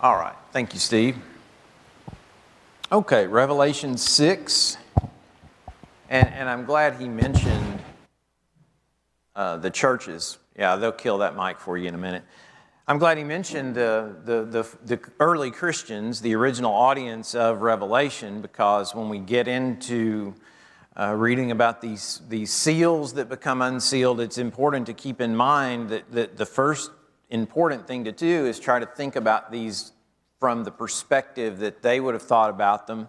All right. Thank you, Steve. Okay, Revelation 6. And I'm glad he mentioned the churches. Yeah, they'll kill that mic for you in a minute. I'm glad he mentioned the early Christians, the original audience of Revelation, because when we get into reading about these seals that become unsealed, it's important to keep in mind that the first important thing to do is try to think about these from the perspective that they would have thought about them.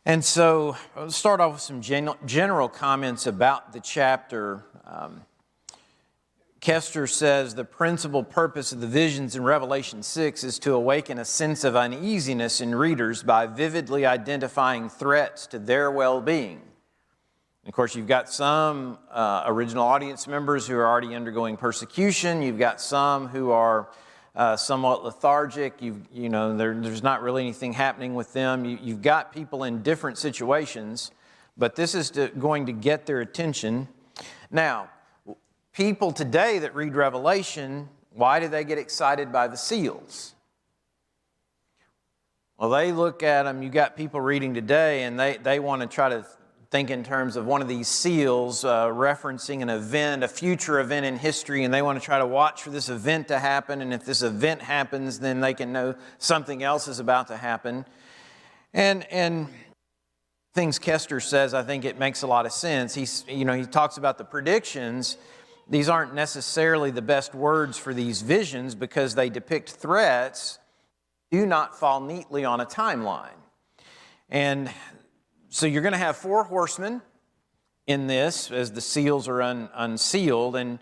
And so I'll start off with some general comments about the chapter. Kester says the principal purpose of the visions in Revelation 6 is to awaken a sense of uneasiness in readers by vividly identifying threats to their well-being. Of course, you've got some original audience members who are already undergoing persecution. You've got some who are somewhat lethargic. There's not really anything happening with them. You've got people in different situations, but this is going to get their attention. Now, people today that read Revelation, why do they get excited by the seals? Well, they look at them. You got people reading today, and they want to try to think in terms of one of these seals referencing an event, a future event in history, and they want to try to watch for this event to happen, and if this event happens, then they can know something else is about to happen. And things Kester says, I think it makes a lot of sense. He talks about the predictions. These aren't necessarily the best words for these visions because they depict threats, do not fall neatly on a timeline. And so you're going to have 4 horsemen in this as the seals are unsealed. And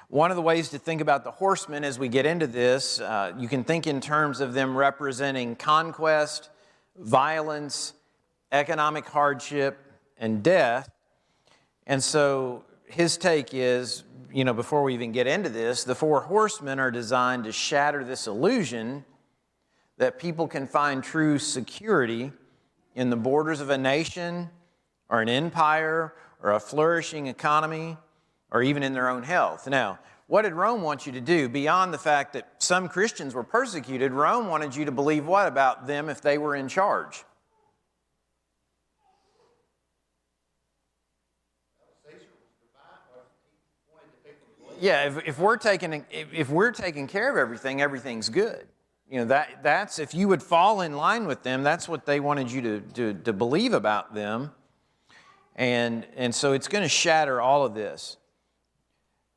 one of the ways to think about the horsemen as we get into this, you can think in terms of them representing conquest, violence, economic hardship, and death. And so his take is, before we even get into this, the 4 horsemen are designed to shatter this illusion that people can find true security in the borders of a nation or an empire or a flourishing economy or even in their own health. Now, what did Rome want you to do? Beyond the fact that some Christians were persecuted, Rome wanted you to believe what about them if they were in charge? Yeah, if we're taking care of everything, everything's good. That's if you would fall in line with them, that's what they wanted you to believe about them. And so it's going to shatter all of this.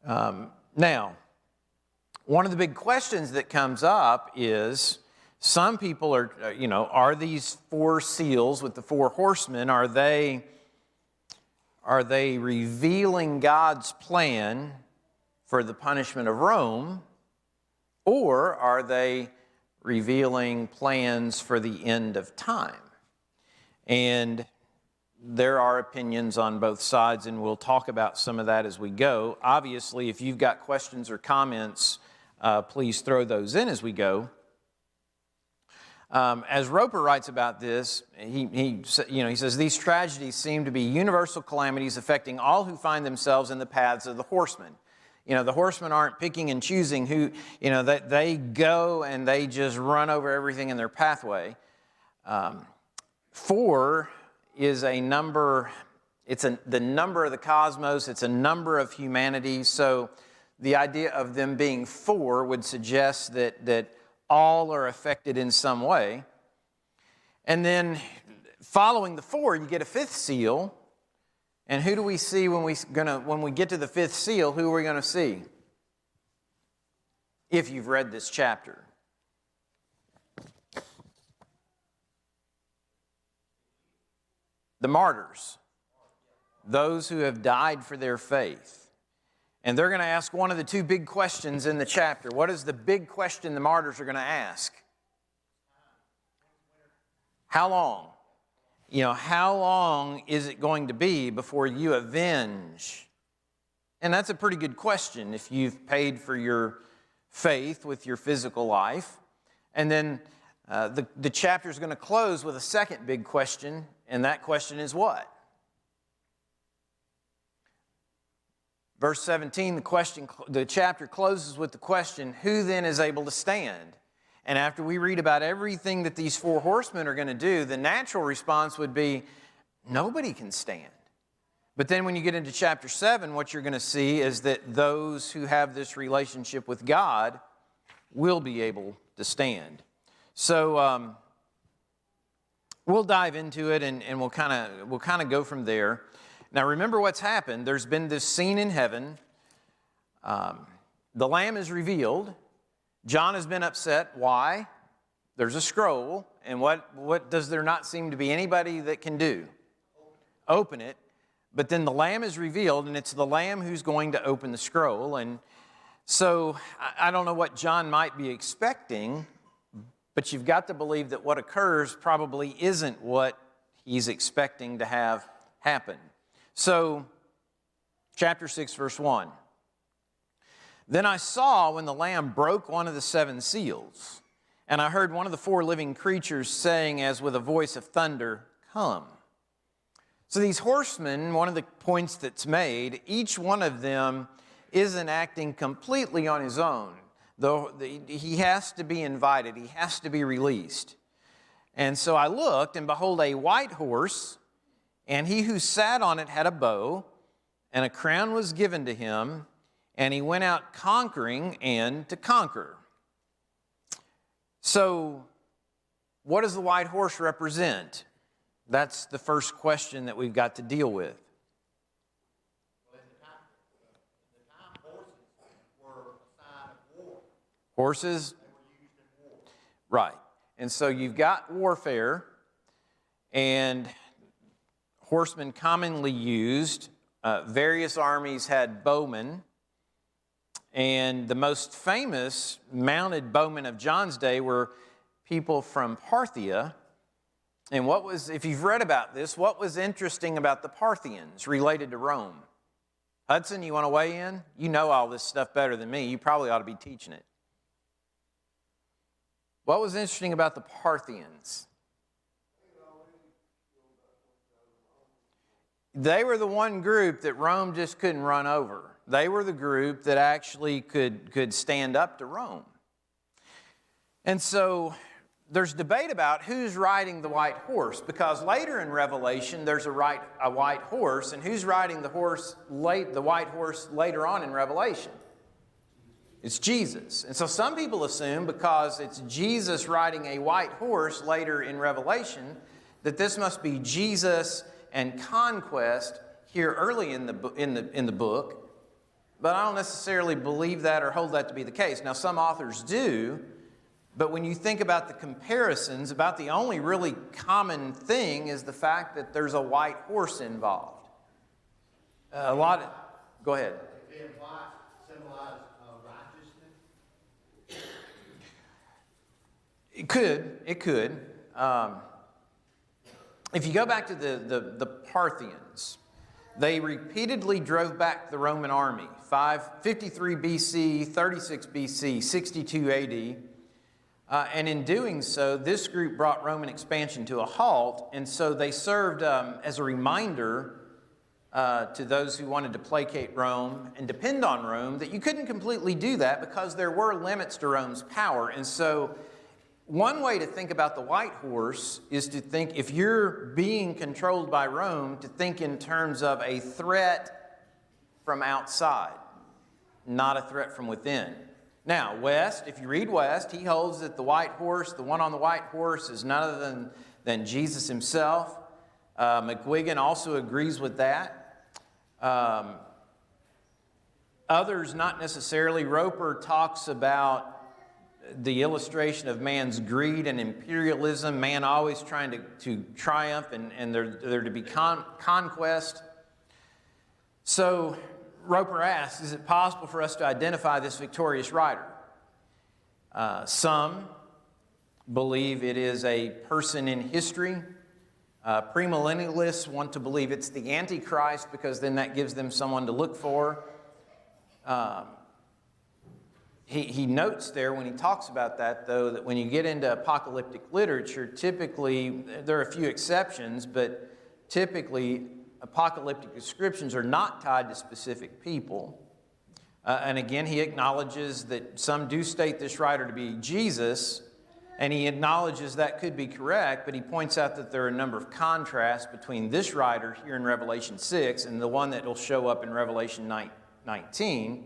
Now, one of the big questions that comes up is some people are these 4 seals with the 4 horsemen, are they revealing God's plan for the punishment of Rome, or are they revealing plans for the end of time? And there are opinions on both sides, and we'll talk about some of that as we go. Obviously, if you've got questions or comments, please throw those in as we go. As Roper writes about this, he says, these tragedies seem to be universal calamities affecting all who find themselves in the paths of the horsemen. The horsemen aren't picking and choosing who, they go and they just run over everything in their pathway. 4 is a number, the number of the cosmos, it's a number of humanity. So the idea of them being 4 would suggest that all are affected in some way. And then following the 4, you get a 5th seal. And who do we see when we get to the 5th seal? Who are we going to see? If you've read this chapter. The martyrs. Those who have died for their faith. And they're going to ask one of the 2 big questions in the chapter. What is the big question the martyrs are going to ask? How long? How long is it going to be before you avenge? And that's a pretty good question if you've paid for your faith with your physical life. And then the chapter is going to close with a second big question, and that question is what? Verse 17, the chapter closes with the question, who then is able to stand? And after we read about everything that these four horsemen are going to do, the natural response would be, nobody can stand. But then when you get into chapter 7, what you're going to see is that those who have this relationship with God will be able to stand. So we'll dive into it and we'll kind of go from there. Now remember what's happened. There's been this scene in heaven. The Lamb is revealed. John has been upset. Why? There's a scroll, and what does there not seem to be anybody that can do? Open it. But then the Lamb is revealed, and it's the Lamb who's going to open the scroll. And so I don't know what John might be expecting, but you've got to believe that what occurs probably isn't what he's expecting to have happen. So, chapter 6, verse 1. Then I saw when the Lamb broke one of the seven seals, and I heard one of the four living creatures saying as with a voice of thunder, "Come." So these horsemen, one of the points that's made, each one of them isn't acting completely on his own. Though he has to be invited, he has to be released. And so I looked, and behold, a white horse, and he who sat on it had a bow, and a crown was given to him, and he went out conquering and to conquer. So, what does the white horse represent? That's the first question that we've got to deal with. Well, at the time horses were a sign of war. Horses? They were used in war. Right. And so you've got warfare, and horsemen commonly used. Various armies had bowmen. And the most famous mounted bowmen of John's day were people from Parthia. And if you've read about this, what was interesting about the Parthians related to Rome? Hudson, you want to weigh in? You know all this stuff better than me. You probably ought to be teaching it. What was interesting about the Parthians? They were the one group that Rome just couldn't run over. They were the group that actually could stand up to Rome. And so there's debate about who's riding the white horse, because later in Revelation there's a white horse, and who's riding the white horse later on in Revelation? It's Jesus. And so some people assume because it's Jesus riding a white horse later in Revelation that this must be Jesus and conquest here early in the book. But I don't necessarily believe that or hold that to be the case. Now, some authors do, but when you think about the comparisons, about the only really common thing is the fact that there's a white horse involved. Go ahead. Being white symbolizes righteousness? It could. If you go back to the Parthians, they repeatedly drove back the Roman army, 53 BC, 36 BC, 62 AD. And in doing so, this group brought Roman expansion to a halt, and so they served as a reminder to those who wanted to placate Rome and depend on Rome that you couldn't completely do that because there were limits to Rome's power. And so one way to think about the white horse is to think, if you're being controlled by Rome, to think in terms of a threat from outside, not a threat from within. Now, West, if you read West, he holds that the white horse, the one on the white horse, is none other than Jesus himself. McGuigan also agrees with that. Others, not necessarily. Roper talks about the illustration of man's greed and imperialism, man always trying to triumph and there to be conquest. So Roper asks, is it possible for us to identify this victorious rider? Some believe it is a person in history. Premillennialists want to believe it's the Antichrist because then that gives them someone to look for. He notes there when he talks about that, though, that when you get into apocalyptic literature, typically, there are a few exceptions, but typically apocalyptic descriptions are not tied to specific people. And again, he acknowledges that some do state this writer to be Jesus, and he acknowledges that could be correct, but he points out that there are a number of contrasts between this writer here in Revelation 6 and the one that will show up in Revelation 19.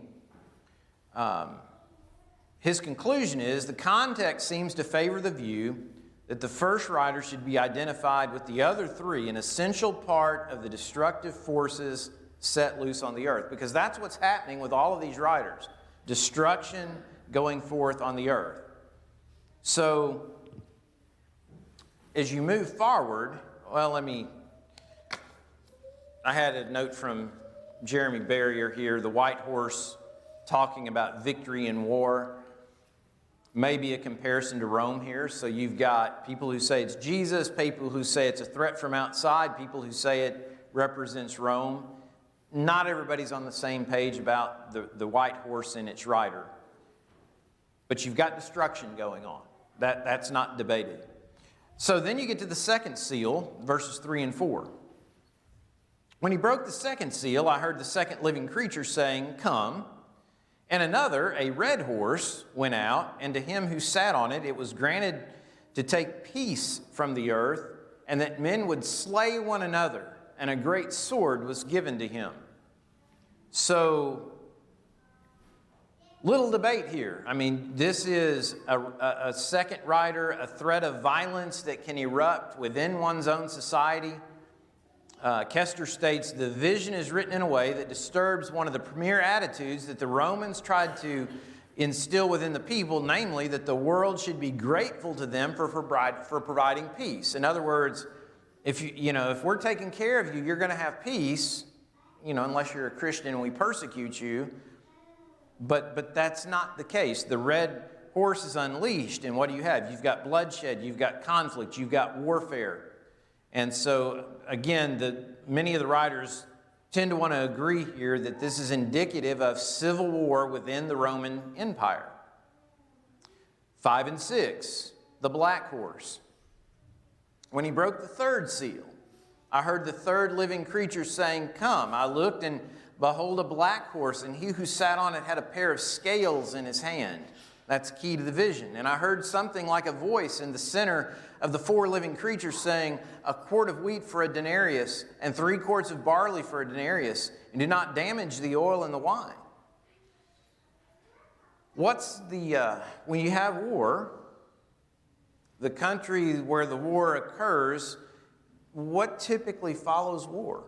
His conclusion is the context seems to favor the view that the first writer should be identified with the other three, an essential part of the destructive forces set loose on the earth, because that's what's happening with all of these writers. Destruction going forth on the earth. So, as you move forward, well, I had a note from Jeremy Barrier here, the white horse talking about victory in war. Maybe a comparison to Rome here. So you've got people who say it's Jesus, people who say it's a threat from outside, people who say it represents Rome. Not everybody's on the same page about the white horse and its rider. But you've got destruction going on. That's not debated. So then you get to the second seal, verses 3 and 4. When he broke the second seal, I heard the second living creature saying, "Come." And another, a red horse, went out, and to him who sat on it, it was granted to take peace from the earth, and that men would slay one another, and a great sword was given to him. So, little debate here. I mean, this is a second rider, a threat of violence that can erupt within one's own society. Kester states, the vision is written in a way that disturbs one of the premier attitudes that the Romans tried to instill within the people, namely that the world should be grateful to them for providing peace. In other words, if we're taking care of you, you're going to have peace, unless you're a Christian and we persecute you. But that's not the case. The red horse is unleashed, and what do you have? You've got bloodshed, you've got conflict, you've got warfare. And so, again, many of the writers tend to want to agree here that this is indicative of civil war within the Roman Empire. 5 and 6, the black horse. When he broke the third seal, I heard the third living creature saying, "Come." I looked, and behold, a black horse, and he who sat on it had a pair of scales in his hand. That's key to the vision. And I heard something like a voice in the center of the four living creatures saying, "A quart of wheat for a denarius, and 3 quarts of barley for a denarius, and do not damage the oil and the wine." When you have war, the country where the war occurs, what typically follows war?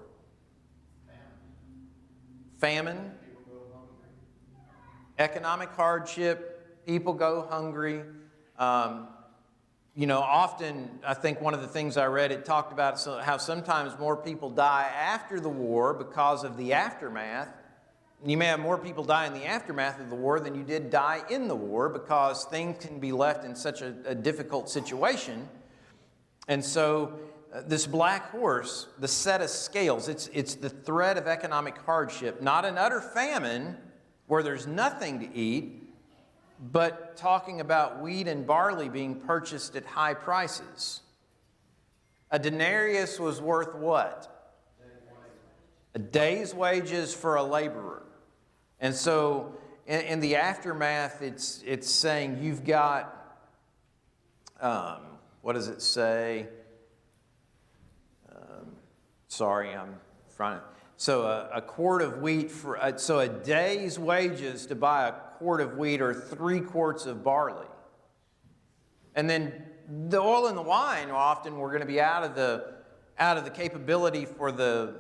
Famine, economic hardship, people go hungry. Often, I think one of the things I read, it talked about how sometimes more people die after the war because of the aftermath. You may have more people die in the aftermath of the war than you did die in the war, because things can be left in such a difficult situation. And so this black horse, the set of scales, it's the threat of economic hardship, not an utter famine where there's nothing to eat, but talking about wheat and barley being purchased at high prices. A denarius was worth what? A day's wages for a laborer. And so in the aftermath, it's saying you've got, what does it say? Sorry, I'm front. So a quart of wheat so a day's wages to buy a quart of wheat or 3 quarts of barley. And then the oil and the wine often were going to be out of the capability for the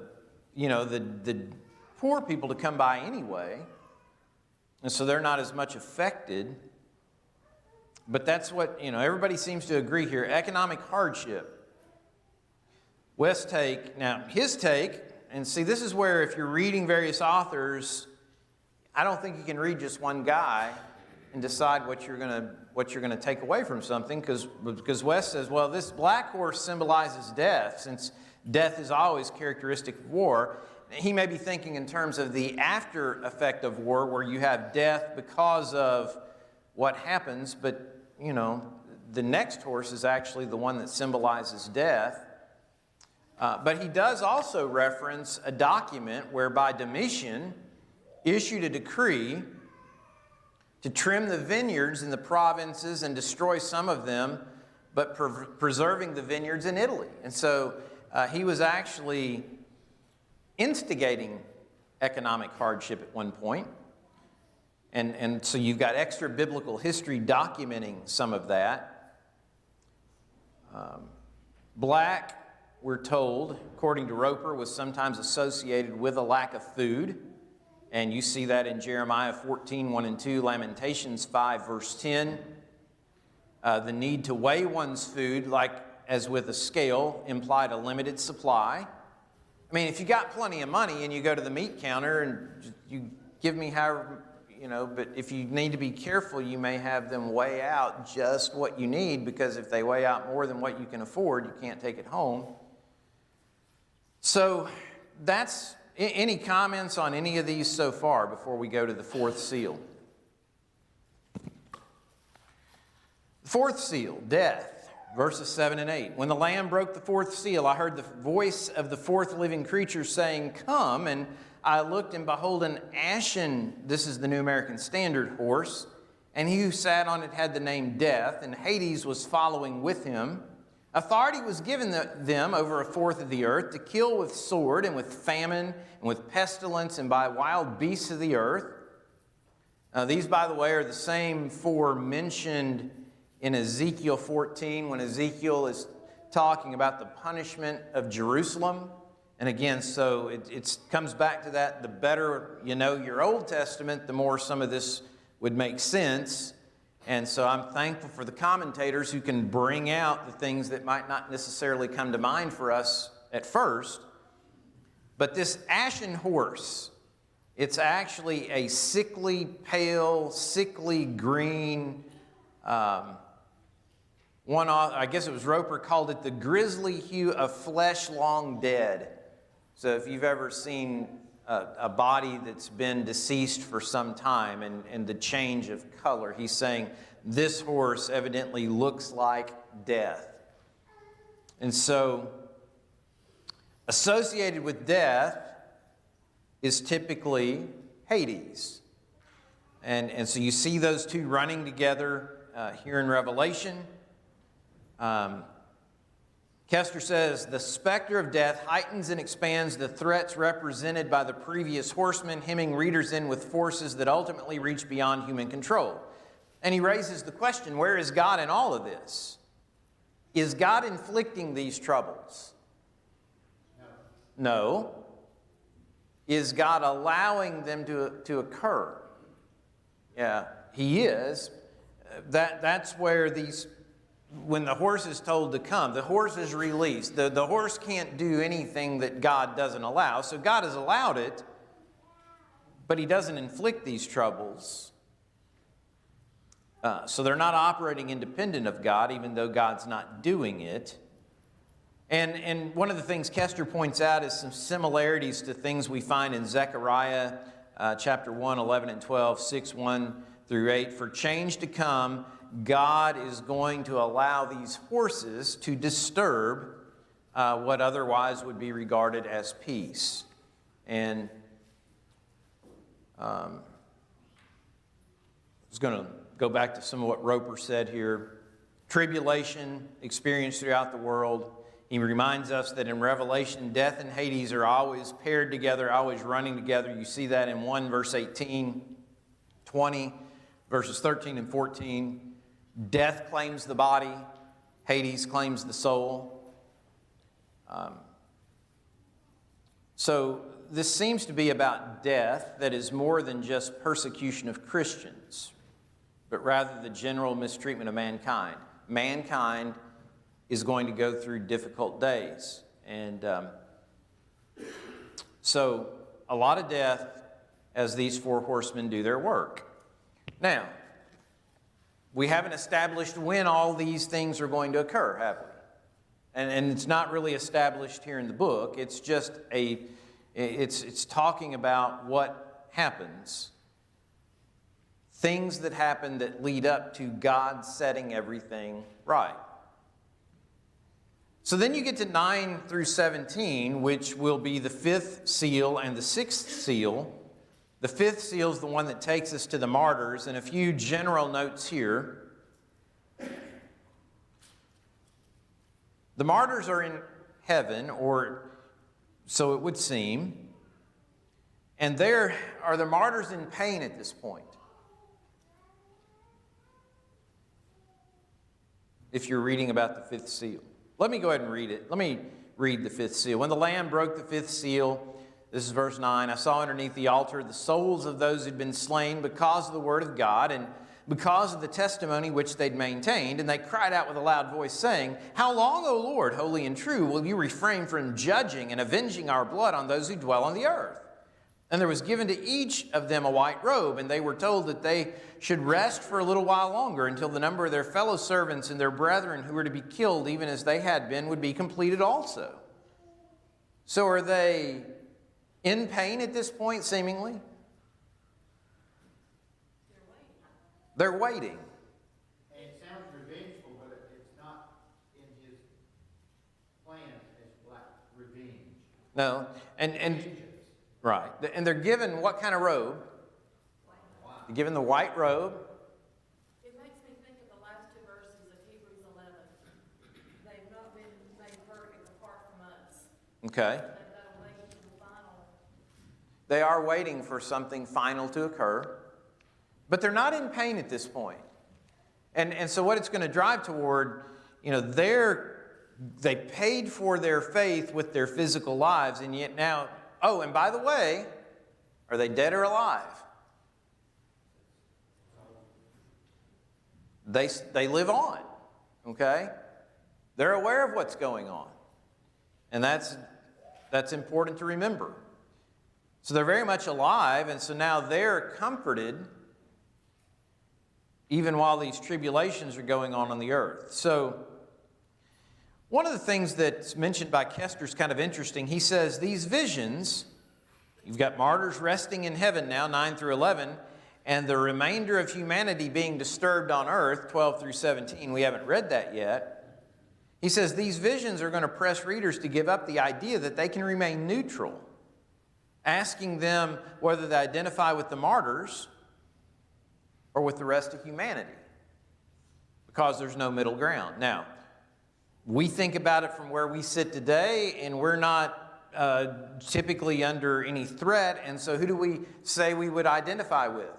poor people to come by anyway. And so they're not as much affected. But that's what, everybody seems to agree here. Economic hardship. West's take, now his take, and see, this is where if you're reading various authors, I don't think you can read just one guy and decide what you're going to take away from something, because West says, well, this black horse symbolizes death, since death is always characteristic of war. He may be thinking in terms of the after effect of war, where you have death because of what happens, but the next horse is actually the one that symbolizes death. But he does also reference a document whereby Domitian issued a decree to trim the vineyards in the provinces and destroy some of them, but preserving the vineyards in Italy. And so he was actually instigating economic hardship at one point. And so you've got extra biblical history documenting some of that. Black, we're told, according to Roper, was sometimes associated with a lack of food. And you see that in Jeremiah 14, 1 and 2, Lamentations 5, verse 10. The need to weigh one's food, like as with a scale, implied a limited supply. I mean, if you got plenty of money and you go to the meat counter and you give me however, but if you need to be careful, you may have them weigh out just what you need, because if they weigh out more than what you can afford, you can't take it home. So that's, any comments on any of these so far before we go to the fourth seal? The fourth seal, death, verses 7 and 8. When the Lamb broke the fourth seal, I heard the voice of the fourth living creature saying, "Come," and I looked, and behold, an ashen, this is the New American Standard, horse, and he who sat on it had the name Death, and Hades was following with him. Authority was given them over a fourth of the earth to kill with sword and with famine and with pestilence and by wild beasts of the earth. These, by the way, are the same four mentioned in Ezekiel 14 when Ezekiel is talking about the punishment of Jerusalem. And again, so it comes back to that, the better you know your Old Testament, the more some of this would make sense. And so I'm thankful for the commentators who can bring out the things that might not necessarily come to mind for us at first. But this ashen horse, it's actually a sickly, pale, sickly green. I guess it was Roper called it the grisly hue of flesh long dead. So if you've ever seen a body that's been deceased for some time and the change of color, he's saying this horse evidently looks like death. And so associated with death is typically Hades. And so you see those two running together here in Revelation. Kester says, the specter of death heightens and expands the threats represented by the previous horsemen, hemming readers in with forces that ultimately reach beyond human control. And he raises the question, where is God in all of this? Is God inflicting these troubles? No. Is God allowing them to occur? Yeah, he is. That's where these... When the horse is told to come, the horse is released. The horse can't do anything that God doesn't allow. So God has allowed it, but he doesn't inflict these troubles. So they're not operating independent of God, even though God's not doing it. And one of the things Kester points out is some similarities to things we find in Zechariah chapter 1, 11 and 12, 6, 1 through 8. For change to come, God is going to allow these horses to disturb what otherwise would be regarded as peace. And I was going to go back to some of what Roper said here. Tribulation experienced throughout the world. He reminds us that in Revelation, death and Hades are always paired together, always running together. You see that in 1 verse 18, 20, verses 13 and 14. Death claims the body, Hades claims the soul. So this seems to be about death that is more than just persecution of Christians, but rather the general mistreatment of mankind. Mankind is going to go through difficult days. And so a lot of death as these four horsemen do their work. Now, we haven't established when all these things are going to occur, have we? And it's not really established here in the book. It's just it's talking about what happens. Things that happen that lead up to God setting everything right. So then you get to 9 through 17, which will be the fifth seal and the sixth seal. The fifth seal is the one that takes us to the martyrs, and a few general notes here. The martyrs are in heaven, or so it would seem, and there are the martyrs in pain at this point. If you're reading about the fifth seal. Let me go ahead and read it. Let me read the fifth seal. When the Lamb broke the fifth seal, this is verse 9, I saw underneath the altar the souls of those who'd been slain because of the word of God and because of the testimony which they'd maintained. And they cried out with a loud voice, saying, How long, O Lord, holy and true, will you refrain from judging and avenging our blood on those who dwell on the earth? And there was given to each of them a white robe, and they were told that they should rest for a little while longer until the number of their fellow servants and their brethren who were to be killed, even as they had been, would be completed also. So are they in pain at this point, seemingly? They're waiting. And it sounds revengeful, but it's not in his plans as black revenge. No, and right, and they're given what kind of robe? They're given the white robe. It makes me think of the last two verses of Hebrews 11. They've not been made perfect apart from us. Okay. That'll wait until the final. They are waiting for something final to occur, but they're not in pain at this point. And so what it's going to drive toward, they paid for their faith with their physical lives, and yet now, oh, and by the way, are they dead or alive? They live on, okay? They're aware of what's going on. And that's important to remember. So they're very much alive, and so now they're comforted even while these tribulations are going on the earth. So one of the things that's mentioned by Kester is kind of interesting. He says these visions, you've got martyrs resting in heaven now, 9 through 11, and the remainder of humanity being disturbed on earth, 12 through 17. We haven't read that yet. He says these visions are going to press readers to give up the idea that they can remain neutral, asking them whether they identify with the martyrs or with the rest of humanity, because there's no middle ground. Now, we think about it from where we sit today, and we're not typically under any threat, and so who do we say we would identify with?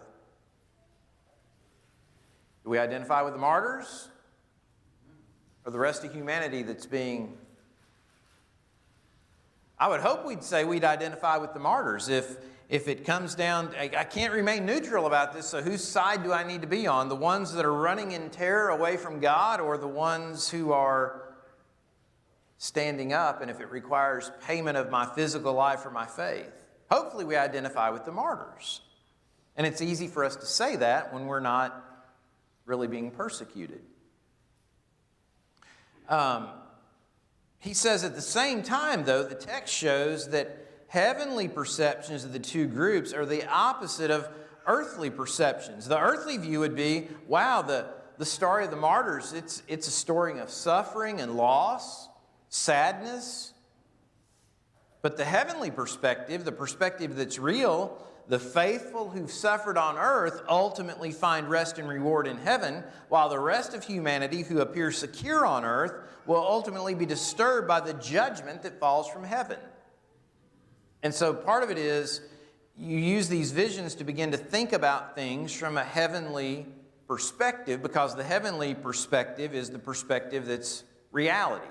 Do we identify with the martyrs or the rest of humanity that's being... I would hope we'd say we'd identify with the martyrs. If it comes down, I can't remain neutral about this, so whose side do I need to be on? The ones that are running in terror away from God, or the ones who are standing up, and if it requires payment of my physical life or my faith? Hopefully we identify with the martyrs. And it's easy for us to say that when we're not really being persecuted. He says at the same time, though, the text shows that heavenly perceptions of the two groups are the opposite of earthly perceptions. The earthly view would be, wow, the story of the martyrs, it's a story of suffering and loss, sadness. But the heavenly perspective, the perspective that's real, the faithful who've suffered on earth ultimately find rest and reward in heaven, while the rest of humanity who appear secure on earth will ultimately be disturbed by the judgment that falls from heaven. And so part of it is you use these visions to begin to think about things from a heavenly perspective, because the heavenly perspective is the perspective that's reality.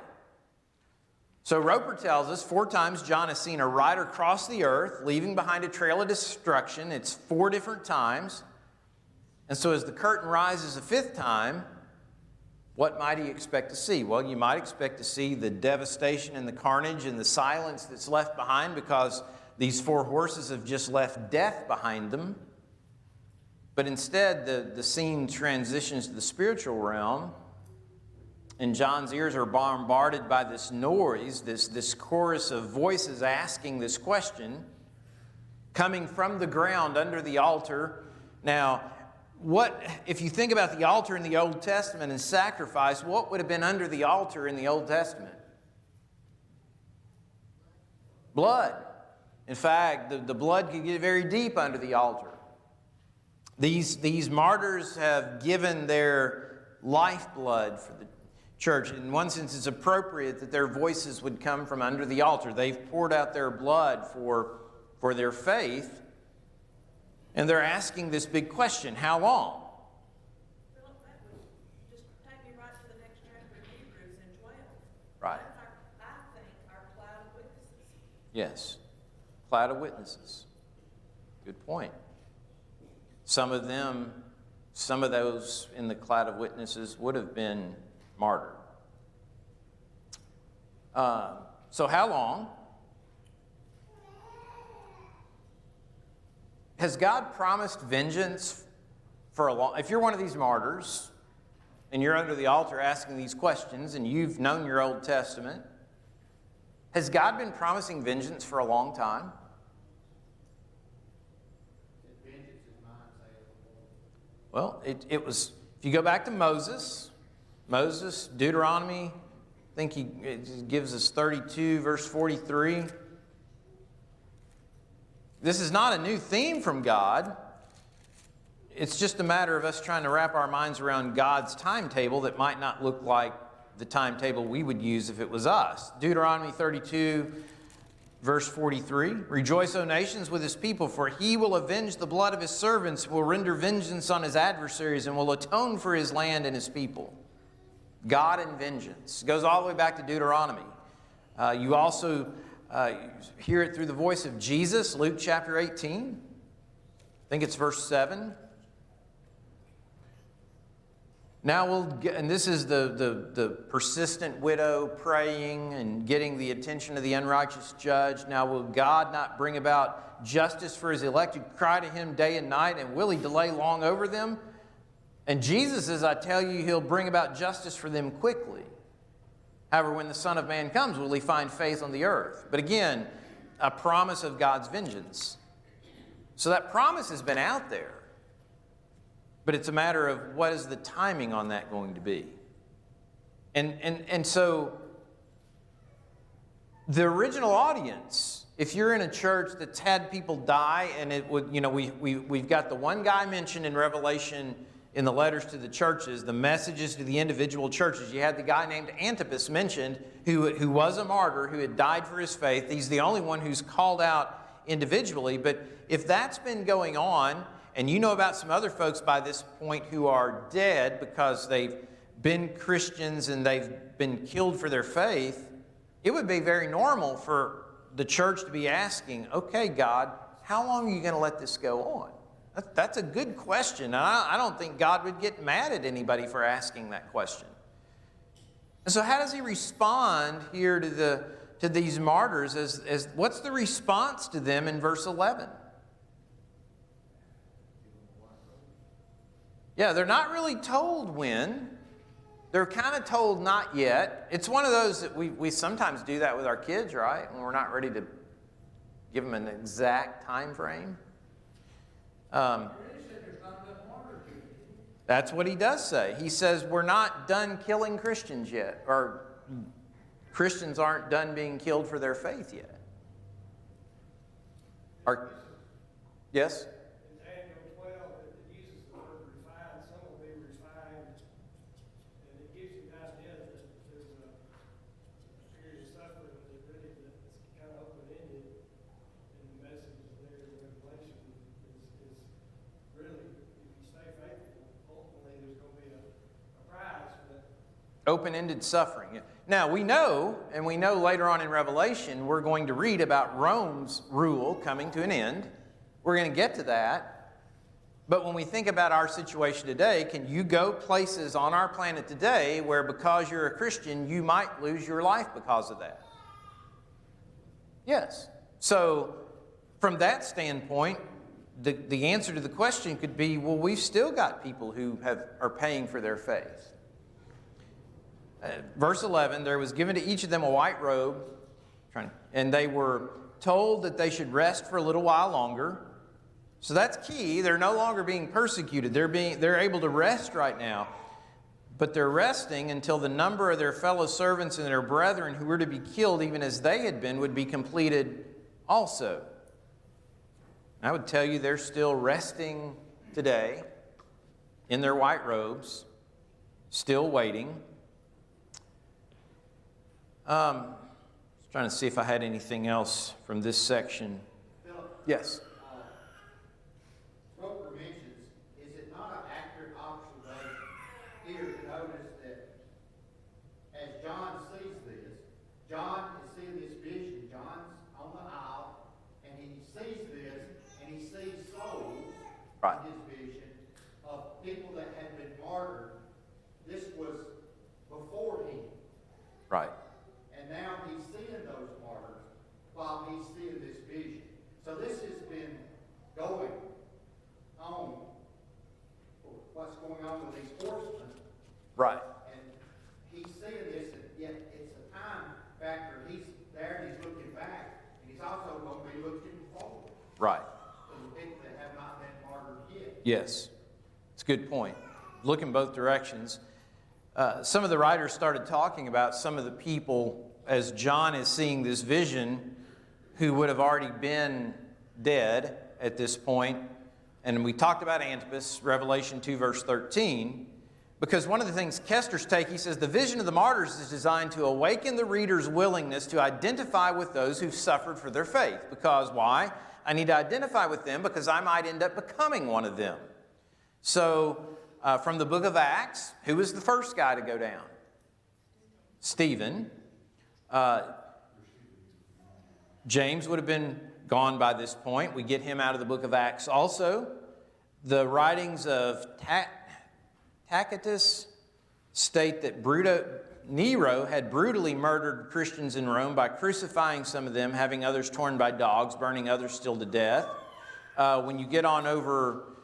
So Roper tells us 4 times John has seen a rider cross the earth, leaving behind a trail of destruction. It's 4 different times. And so as the curtain rises a 5th time, what might he expect to see? Well, you might expect to see the devastation and the carnage and the silence that's left behind, because these 4 horses have just left death behind them. But instead, the scene transitions to the spiritual realm, and John's ears are bombarded by this noise, this chorus of voices asking this question, coming from the ground under the altar. Now, if you think about the altar in the Old Testament and sacrifice, what would have been under the altar in the Old Testament? blood. In fact, the blood could get very deep under the altar. These martyrs have given their lifeblood for the church. In one sense, it's appropriate that their voices would come from under the altar. They've poured out their blood for their faith, and they're asking this big question: how long? Philip, that would just take me right to the next chapter of Hebrews in 12. Right. That's I think, our cloud of witnesses. Yes. Cloud of witnesses. Good point. Some of those in the cloud of witnesses would have been martyred. So how long? Has God promised vengeance for a long... If you're one of these martyrs and you're under the altar asking these questions and you've known your Old Testament, has God been promising vengeance for a long time? Vengeance is mine, saith the Lord. Well, it was, if you go back to Moses, Deuteronomy, I think it gives us 32, verse 43. This is not a new theme from God. It's just a matter of us trying to wrap our minds around God's timetable that might not look like the timetable we would use if it was us. Deuteronomy 32, verse 43. Rejoice, O nations, with his people, for he will avenge the blood of his servants, will render vengeance on his adversaries, and will atone for his land and his people. God and vengeance. It goes all the way back to Deuteronomy. You also hear it through the voice of Jesus, Luke chapter 18. I think it's verse 7. Now we'll get, and this is the persistent widow praying and getting the attention of the unrighteous judge. Now will God not bring about justice for his elected? Cry to him day and night, and will he delay long over them? And Jesus says, I tell you, he'll bring about justice for them quickly. However, when the Son of Man comes, will he find faith on the earth? But again, a promise of God's vengeance. So that promise has been out there. But it's a matter of what is the timing on that going to be. And so the original audience, if you're in a church that's had people die, and it would, we've got the one guy mentioned in Revelation in the letters to the churches, the messages to the individual churches. You had the guy named Antipas mentioned, who was a martyr, who had died for his faith. He's the only one who's called out individually. But if that's been going on, and you know about some other folks by this point who are dead because they've been Christians and they've been killed for their faith, it would be very normal for the church to be asking, okay, God, how long are you going to let this go on? That's a good question. And I don't think God would get mad at anybody for asking that question. And so how does he respond here to these martyrs? As what's the response to them in verse 11? Yeah, they're not really told when. They're kind of told not yet. It's one of those that we sometimes do that with our kids, right? When we're not ready to give them an exact time frame. That's what he does say. He says we're not done killing Christians yet, or Christians aren't done being killed for their faith yet. Yes? Open-ended suffering. Now, we know later on in Revelation, we're going to read about Rome's rule coming to an end. We're going to get to that. But when we think about our situation today, can you go places on our planet today where because you're a Christian, you might lose your life because of that? Yes. So, from that standpoint, the answer to the question could be, well, we've still got people who are paying for their faith. Verse 11, there was given to each of them a white robe, and they were told that they should rest for a little while longer. So that's key. They're no longer being persecuted. They're able to rest right now. but they're resting until the number of their fellow servants and their brethren who were to be killed, even as they had been, would be completed also. I would tell you they're still resting today in their white robes, still waiting. I was trying to see if I had anything else from this section. Philip, Yes. Roper mentions, is it not an accurate observation here to notice that as John sees this, John is seeing this vision, John's on the aisle, and he sees this, and he sees souls Right. in his vision of people that had been martyred. This was before him. Right. And now he's seeing those martyrs while he's seeing this vision. So this has been going on, what's going on with these horsemen. Right. And he's seeing this, and yet it's a time factor. He's there and he's looking back, and he's also going to be looking forward Right. to the people that have not been martyred yet. Yes. It's a good point. Look in both directions. Some of the writers started talking about some of the people, as John is seeing this vision, who would have already been dead at this point. And we talked about Antipas, Revelation 2, verse 13, because one of the things Kester's take, he says, the vision of the martyrs is designed to awaken the reader's willingness to identify with those who've suffered for their faith. Because why? I need to identify with them because I might end up becoming one of them. So, from the book of Acts, who was the first guy to go down? Stephen. James would have been gone by this point. We get him out of the book of Acts also. The writings of Tacitus state that Nero had brutally murdered Christians in Rome by crucifying some of them, having others torn by dogs, burning others still to death. When you get on over,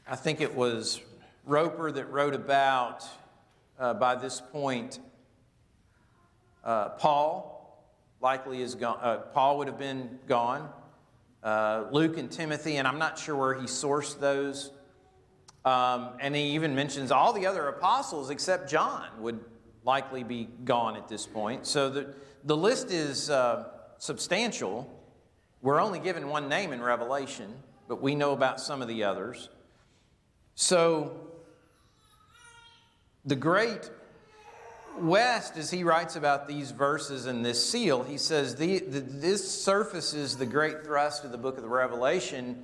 I think it was Roper that wrote about, by this point, Paul likely is gone. Paul would have been gone. Luke and Timothy, and I'm not sure where he sourced those. And he even mentions all the other apostles except John would likely be gone at this point. So the list is substantial. We're only given one name in Revelation, but we know about some of the others. So the great West, as he writes about these verses and this seal, he says this surfaces the great thrust of the book of the Revelation,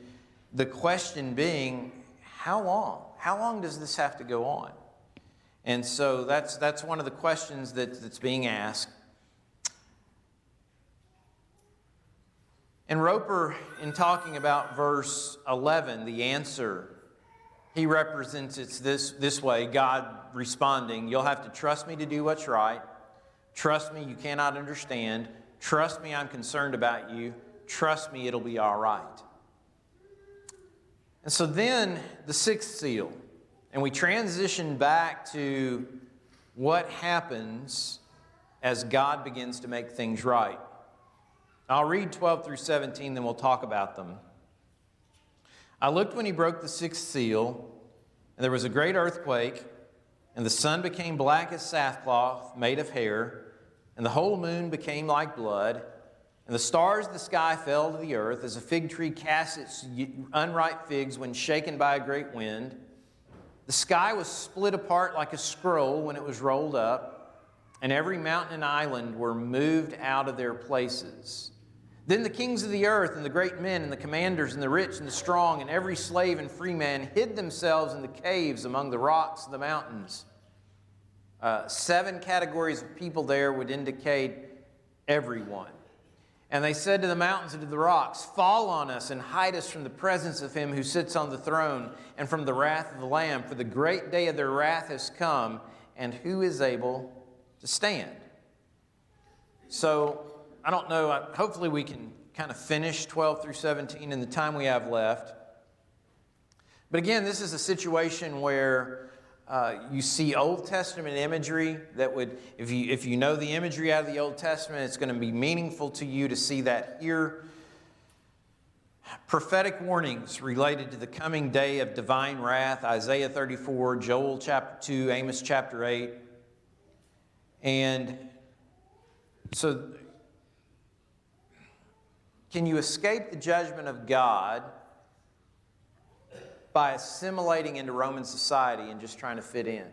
the question being, how long? How long does this have to go on? And so that's one of the questions that's being asked. And Roper, in talking about verse 11, the answer, he represents it this way, God responding, you'll have to trust me to do what's right. Trust me, you cannot understand. Trust me, I'm concerned about you. Trust me, it'll be all right. And so then the sixth seal, and we transition back to what happens as God begins to make things right. I'll read 12 through 17, then we'll talk about them. I looked when he broke the sixth seal, and there was a great earthquake, and the sun became black as sackcloth made of hair, and the whole moon became like blood, and the stars of the sky fell to the earth as a fig tree casts its unripe figs when shaken by a great wind. The sky was split apart like a scroll when it was rolled up, and every mountain and island were moved out of their places. Then the kings of the earth and the great men and the commanders and the rich and the strong and every slave and free man hid themselves in the caves among the rocks of the mountains. 7 categories of people there would indicate everyone. And they said to the mountains and to the rocks, fall on us and hide us from the presence of him who sits on the throne and from the wrath of the Lamb, for the great day of their wrath has come, and who is able to stand? So, I don't know, hopefully we can kind of finish 12 through 17 in the time we have left. But again, this is a situation where you see Old Testament imagery that would, if you know the imagery out of the Old Testament, it's going to be meaningful to you to see that here. prophetic warnings related to the coming day of divine wrath, Isaiah 34, Joel chapter 2, Amos chapter 8. And so, can you escape the judgment of God by assimilating into Roman society and just trying to fit in?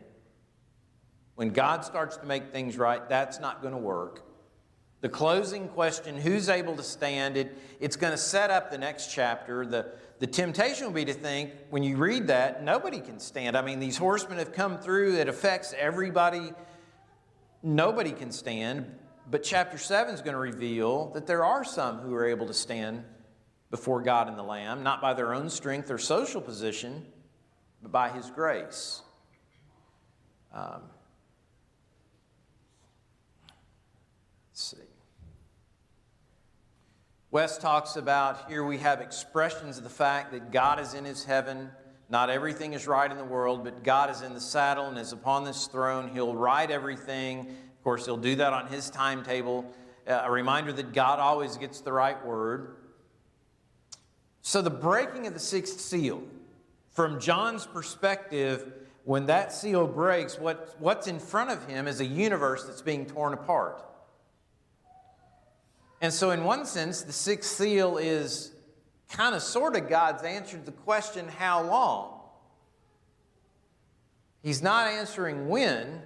When God starts to make things right, that's not going to work. The closing question, who's able to stand? It's going to set up the next chapter. The temptation will be to think, when you read that, nobody can stand. I mean, these horsemen have come through. It affects everybody. Nobody can stand. But chapter 7 is going to reveal that there are some who are able to stand before God and the Lamb, not by their own strength or social position, but by His grace. Let's see. West talks about, here we have expressions of the fact that God is in His heaven. Not everything is right in the world, but God is in the saddle and is upon this throne. He'll right everything. Of course, He'll do that on His timetable. A reminder that God always gets the right word. So the breaking of the sixth seal, from John's perspective, when that seal breaks, what's in front of him is a universe that's being torn apart. And so in one sense, the sixth seal is kind of sort of God's answer to the question, how long? He's not answering when,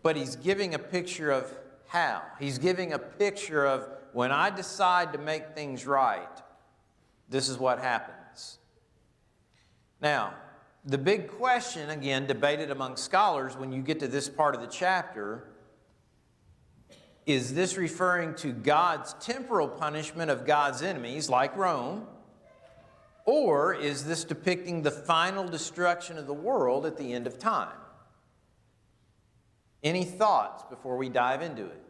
but He's giving a picture of how. He's giving a picture of when I decide to make things right, this is what happens. Now, the big question, again, debated among scholars when you get to this part of the chapter, is this referring to God's temporal punishment of God's enemies, like Rome, or is this depicting the final destruction of the world at the end of time? Any thoughts before we dive into it?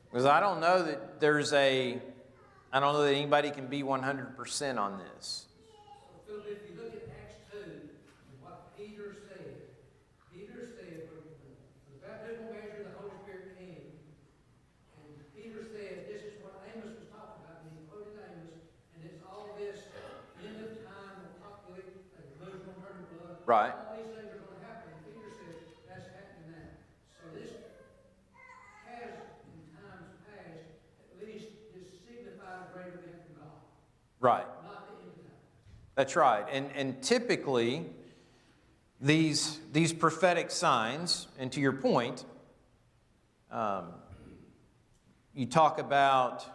Because I don't know that anybody can be 100% on this. So, Philip, if you look at Acts 2, and what Peter said, for the baptismal measure, the Holy Spirit came, and Peter said, this is what Amos was talking about, and he quoted Amos, and it's all this end of time, apocalypse, illusion, turning blood. Right. All these things are going to happen. And Peter said, that's happening now. So this has, in times past, at least this signified a greater event from God. Right. Not the end of time. That's right. And typically, these prophetic signs, and to your point, you talk about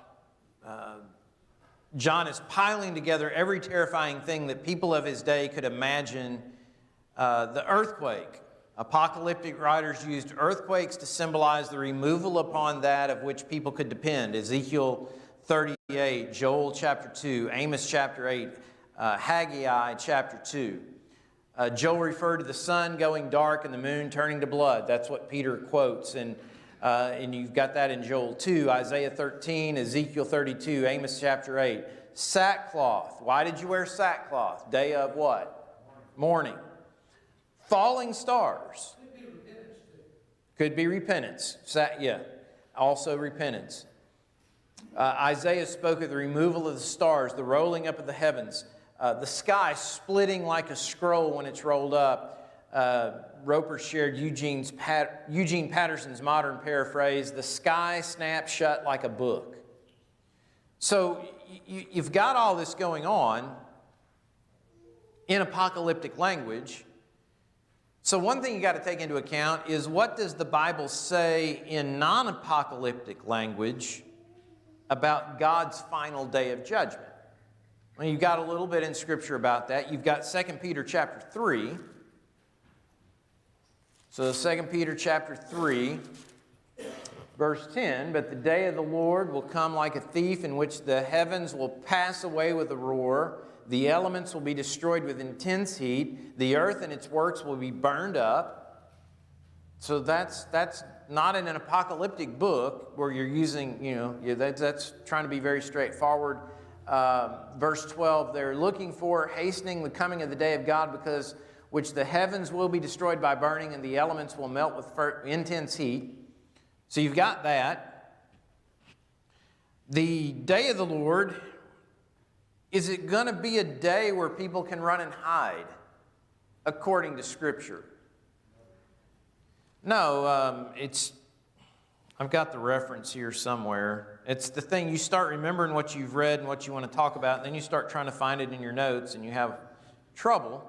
John is piling together every terrifying thing that people of his day could imagine. The earthquake. Apocalyptic writers used earthquakes to symbolize the removal upon that of which people could depend. Ezekiel 38, Joel chapter 2, Amos chapter 8, Haggai chapter 2. Joel referred to the sun going dark and the moon turning to blood. That's what Peter quotes. And you've got that in Joel 2, Isaiah 13, Ezekiel 32, Amos chapter 8. Sackcloth. Why did you wear sackcloth? Day of what? Mourning. Falling stars. Could be repentance. Also repentance. Isaiah spoke of the removal of the stars, the rolling up of the heavens, the sky splitting like a scroll when it's rolled up. Roper shared Eugene Patterson's modern paraphrase, the sky snaps shut like a book. So you've got all this going on in apocalyptic language. So one thing you got to take into account is, what does the Bible say in non-apocalyptic language about God's final day of judgment? Well, you've got a little bit in Scripture about that. You've got 2 Peter chapter 3. So 2 Peter chapter 3, verse 10, but the day of the Lord will come like a thief, in which the heavens will pass away with a roar, the elements will be destroyed with intense heat, the earth and its works will be burned up. So that's not in an apocalyptic book where you're using, that's trying to be very straightforward. Verse 12, they're looking for, hastening the coming of the day of God, because which the heavens will be destroyed by burning and the elements will melt with intense heat. So you've got that. The day of the Lord, is it going to be a day where people can run and hide according to Scripture? No, I've got the reference here somewhere. It's the thing, you start remembering what you've read and what you want to talk about, and then you start trying to find it in your notes and you have trouble.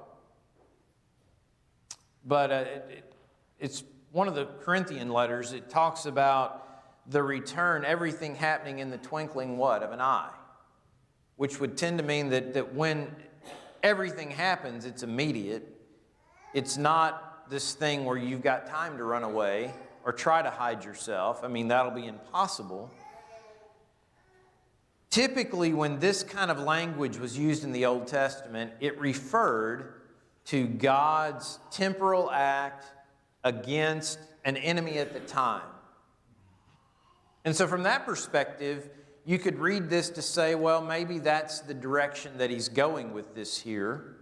But it's one of the Corinthian letters. It talks about the return, everything happening in the twinkling, what, of an eye, which would tend to mean that when everything happens, it's immediate. It's not this thing where you've got time to run away or try to hide yourself. I mean, that'll be impossible. Typically, when this kind of language was used in the Old Testament, it referred to God's temporal act against an enemy at the time. And so from that perspective, you could read this to say, well, maybe that's the direction that he's going with this here.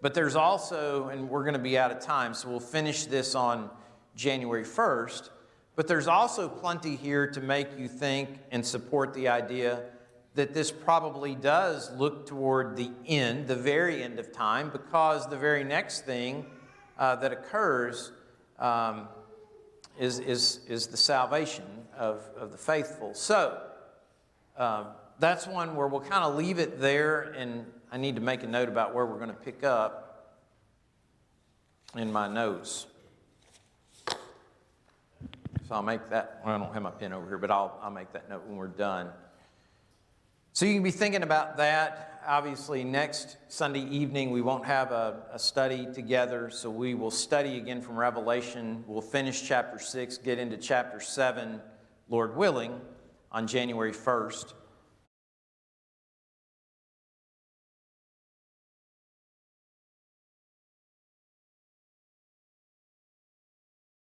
But there's also, and we're going to be out of time, so we'll finish this on January 1st, but there's also plenty here to make you think and support the idea that this probably does look toward the end, the very end of time, because the very next thing that occurs is the salvation of the faithful. So that's one where we'll kind of leave it there, and I need to make a note about where we're going to pick up in my notes. So I'll make that, well, I don't have my pen over here, but I'll make that note when we're done. So you can be thinking about that. Obviously, next Sunday evening, we won't have a study together, so we will study again from Revelation. We'll finish chapter 6, get into chapter 7, Lord willing, on January 1st.